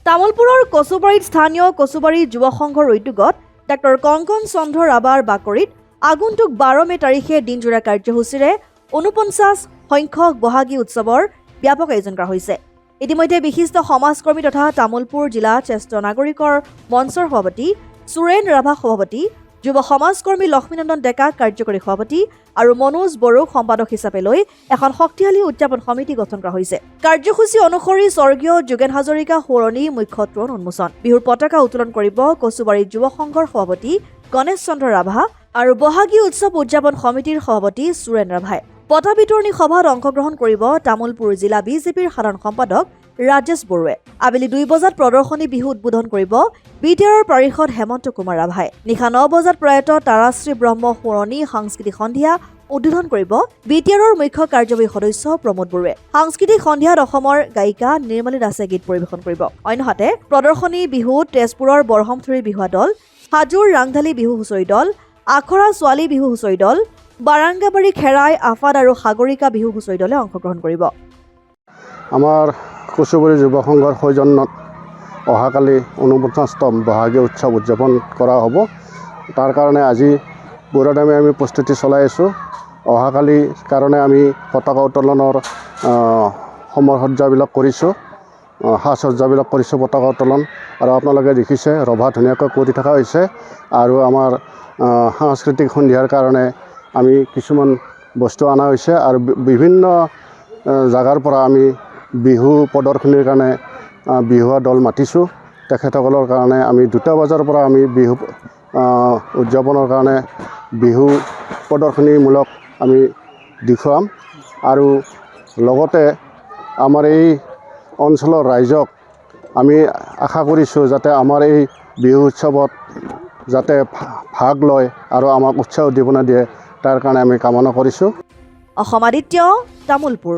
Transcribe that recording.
তামুলপুৰৰ কচুবাৰীত স্থানীয় কচুবাৰী যুৱ সংঘৰ উদ্যোগত ডাক্তৰ কংকন চন্দ্ৰ ৰাভাৰ বাকৰিত আগন্তুক 12 মে তাৰিখে দিনজোৰা কাৰ্যসূচীৰে 49 সংখ্যক বহাগী উৎসৱৰ ব্যাপক আয়োজন কৰা হৈছে। ইতিমধ্যে বিশিষ্ট সমাজকৰ্মী তথা তামুলপুৰ জিলা জ্যেষ্ঠ নাগৰিকৰ মঞ্চৰ সভাপতি সুৰেন ৰাভা সভাপতি, যুৱ সমাজকৰ্মী লক্ষ্মীনন্দন ডেকা কাৰ্যকৰী সভাপতি আৰু মনোজ বড়োক সম্পাদক হিচাপে লৈ এখন শক্তিশালী উদযাপন সমিতি গঠন কৰা হৈছে। কাৰ্যসূচী অনুসৰি স্বৰ্গীয় যোগেন হাজৰিকা সোঁৱৰণী মুখ্য ত্ৰণ উন্মোচন, বিহুৰ পতাকা উত্তোলন কৰিব কচুবাৰী যুৱ সংঘৰ সভাপতি গণেশ চন্দ্ৰ ৰাভা আৰু বহাগী উৎসৱ উদযাপন সমিতিৰ সভাপতি সুৰেন ৰাভাই। পতা বিতৰণী সভাত অংশগ্ৰহণ কৰিব তামুলপুৰ জিলা বিজেপিৰ সাধাৰণ সম্পাদক ৰাজেশ বড়োৱে। আবেলি 2 বজাত প্ৰদৰ্শনী বিহু উদ্বোধন কৰিব বিটিআৰৰ পাৰিষদ হেমন্ত কুমাৰ ৰাভাই। নিশা 9 বজাত প্ৰয়াত তাৰাশ্ৰী ব্ৰহ্ম সোঁৱৰণী সাংস্কৃতিক সন্ধিয়া উদ্বোধন কৰিব বিটিআৰৰ মুখ্য কাৰ্যবাহী সদস্য প্ৰমোদ বড়োৱে। সাংস্কৃতিক সন্ধিয়াত অসমৰ গায়িকা নিৰ্মালী দাসে গীত পৰিৱেশন কৰিব। অন্যহাতে প্ৰদৰ্শনী বিহুত তেজপুৰৰ বৰহমথুৰিৰ বিহুৱা দল, হাজোৰ ৰাংঢালী বিহু হুঁচৰি দল, আখৰা ছোৱালী বিহু হুঁচৰি দল, বাৰাংগাবাৰী খেৰাই আফাদ আৰু সাগৰিকা বিহু হুঁচৰি দলে অংশগ্ৰহণ কৰিব। আমাৰ কচুবাৰী যুৱ সংঘৰ সৌজন্যত অহাকালি 49তম বহাগী উৎসৱ উদযাপন কৰা হ'ব। তাৰ কাৰণে আজি পুৰাদামে আমি প্ৰস্তুতি চলাই আছোঁ। অহাকালিৰ কাৰণে আমি পতাকা উত্তোলনৰ সমৰসজ্জাবিলাক কৰিছোঁ, সাজ সজ্জাবিলাক কৰিছোঁ পতাকা উত্তোলন। আৰু আপোনালোকে দেখিছে ৰভা ধুনীয়াকৈ কৰি থকা হৈছে। আৰু আমাৰ সাংস্কৃতিক সন্ধিয়াৰ কাৰণে আমি কিছুমান বস্তু অনা হৈছে আৰু বিভিন্ন জাগাৰ পৰা আমি বিহু প্ৰদৰ্শনীৰ কাৰণে বিহুৱা দল মাতিছোঁ। তেখেতসকলৰ কাৰণে আমি 2টা বজাৰ পৰা আমি বিহু উদযাপনৰ কাৰণে বিহু প্ৰদৰ্শনীমূলক আমি দেখুৱাম। আৰু লগতে আমাৰ এই অঞ্চলৰ ৰাইজক আমি আশা কৰিছোঁ যাতে আমাৰ এই বিহু উৎসৱত যাতে ভাগ লয় আৰু আমাক উৎসাহ উদ্দীপনা দিয়ে, তাৰ কাৰণে আমি কামনা কৰিছোঁ। অসম আদিত্য, তামুলপুৰ।